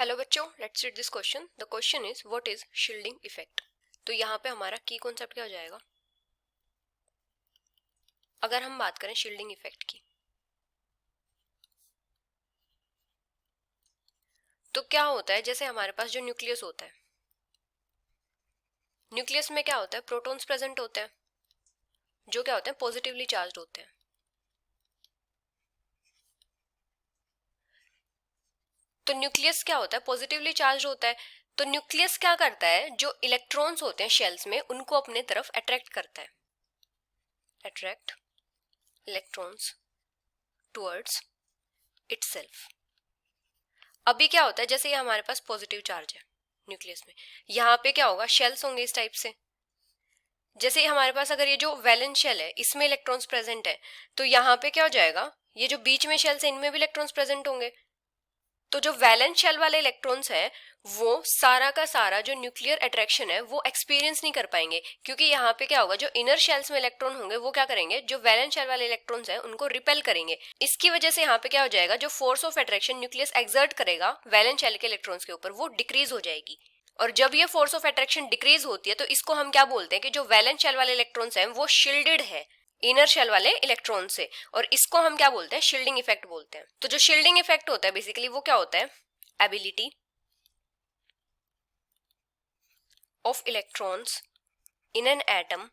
Hello बच्चों, let's read this question. The question is what is shielding effect. तो यहाँ पे हमारा की कॉन्सेप्ट क्या हो जाएगा अगर हम बात करें शील्डिंग इफेक्ट की। तो क्या होता है, जैसे हमारे पास जो न्यूक्लियस होता है, न्यूक्लियस में क्या होता है, प्रोटॉन्स प्रेजेंट होते हैं जो क्या होते हैं, पॉजिटिवली चार्ज होते हैं। तो न्यूक्लियस क्या होता है, पॉजिटिवली चार्ज होता है। तो न्यूक्लियस क्या करता है, जो इलेक्ट्रॉन्स होते हैं शेल्स में उनको अपने तरफ अट्रैक्ट करता है, अट्रैक्ट इलेक्ट्रॉन्स टुवर्ड्स इटसेल्फ। अभी क्या होता है, जैसे ये हमारे पास पॉजिटिव चार्ज है न्यूक्लियस में, यहाँ पे क्या होगा, शेल्स होंगे इस टाइप से। जैसे हमारे पास अगर ये जो वैलेंस शेल है इसमें इलेक्ट्रॉन्स प्रेजेंट है, तो यहाँ पे क्या हो जाएगा, ये जो बीच में शेल्स है इनमें भी इलेक्ट्रॉन्स प्रेजेंट होंगे। तो जो वैलेंस शेल वाले इलेक्ट्रॉन्स है वो सारा का सारा जो न्यूक्लियर अट्रैक्शन है वो एक्सपीरियंस नहीं कर पाएंगे, क्योंकि यहाँ पे क्या होगा, जो इनर शेल्स में इलेक्ट्रॉन होंगे वो क्या करेंगे, जो वैलेंस शेल वाले इलेक्ट्रॉन्स हैं उनको रिपेल करेंगे। इसकी वजह से यहाँ पे क्या हो जाएगा, जो force of attraction nucleus exert करेगा वैलेंस शेल के इलेक्ट्रॉन्स के ऊपर वो डिक्रीज हो जाएगी। और जब ये फोर्स ऑफ अट्रैक्शन डिक्रीज होती है तो इसको हम क्या बोलते हैं कि जो वैलेंस शेल वाले इलेक्ट्रॉन्स हैं वो शील्डेड है इनर शेल वाले इलेक्ट्रॉन से, और इसको हम क्या बोलते हैं, शील्डिंग इफेक्ट बोलते हैं। तो जो शील्डिंग इफेक्ट होता है बेसिकली वो क्या होता है, ability of electrons in an atom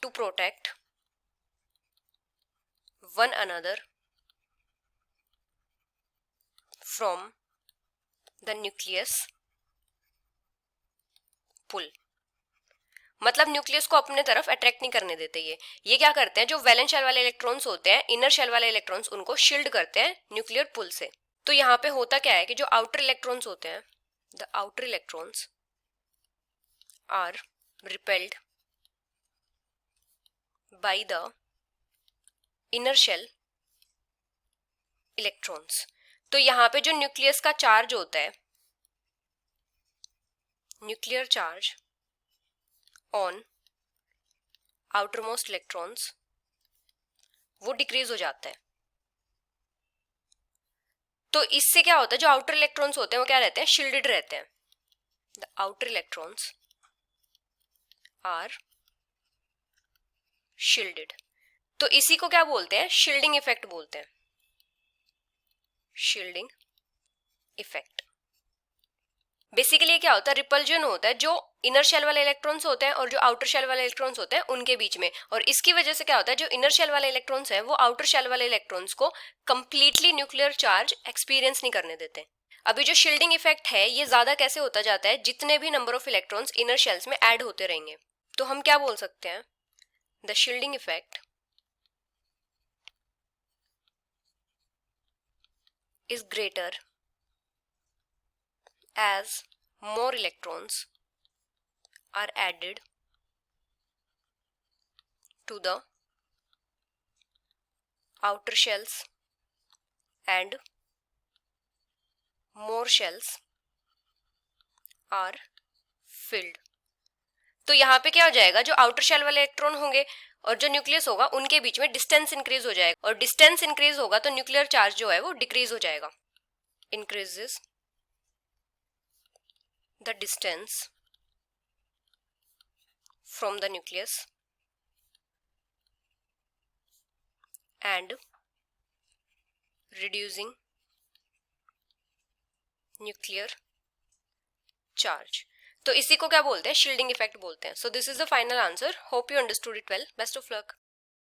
to protect one another from the nucleus pull। मतलब न्यूक्लियस को अपने तरफ अट्रैक्ट नहीं करने देते ये क्या करते हैं, जो वैलेंस शेल वाले इलेक्ट्रॉन्स होते हैं इनर शेल वाले इलेक्ट्रॉन्स उनको शील्ड करते हैं न्यूक्लियर पुल से। तो यहाँ पे होता क्या है कि जो आउटर इलेक्ट्रॉन्स होते हैं, the outer electrons are repelled by the inner shell electrons. तो यहाँ पे जो न्यूक्लियस का चार्ज होता है, nuclear charge on outermost electrons, वो डिक्रीज हो जाता है। तो इससे क्या होता है, जो आउटर इलेक्ट्रॉन्स होते हैं वो क्या रहते हैं, शील्डेड रहते हैं। The outer electrons are shielded. तो इसी को क्या बोलते हैं, शील्डिंग इफेक्ट बोलते हैं, शील्डिंग इफेक्ट। बेसिकली क्या होता है, रिपल्जन होता है जो इनर शेल वाले इलेक्ट्रॉन्स होते हैं और जो आउटर शेल वाले इलेक्ट्रॉन्स होते हैं उनके बीच में। और इसकी वजह से क्या होता है, जो इनर शेल वाले इलेक्ट्रॉन्स हैं वो आउटर शेल वाले इलेक्ट्रॉन्स को कंप्लीटली न्यूक्लियर चार्ज एक्सपीरियंस नहीं करने देते। अभी जो शील्डिंग इफेक्ट है ये ज्यादा कैसे होता जाता है, जितने भी number of electrons inner shells में ऐड होते रहेंगे। तो हम क्या बोल सकते हैं, the shielding effect is greater as more electrons are added to the outer shells and more shells are filled। तो यहाँ पे क्या हो जाएगा, जो आउटर शेल वाले इलेक्ट्रॉन होंगे और जो न्यूक्लियस होगा उनके बीच में डिस्टेंस इंक्रीज हो जाएगा, और डिस्टेंस इंक्रीज होगा तो न्यूक्लियर चार्ज जो है वो डिक्रीज हो जाएगा। Increases the distance from the nucleus and reducing nuclear charge. तो इसी को क्या बोलते हैं, शील्डिंग इफेक्ट बोलते हैं। So this is the final answer. Hope you understood it well. Best of luck.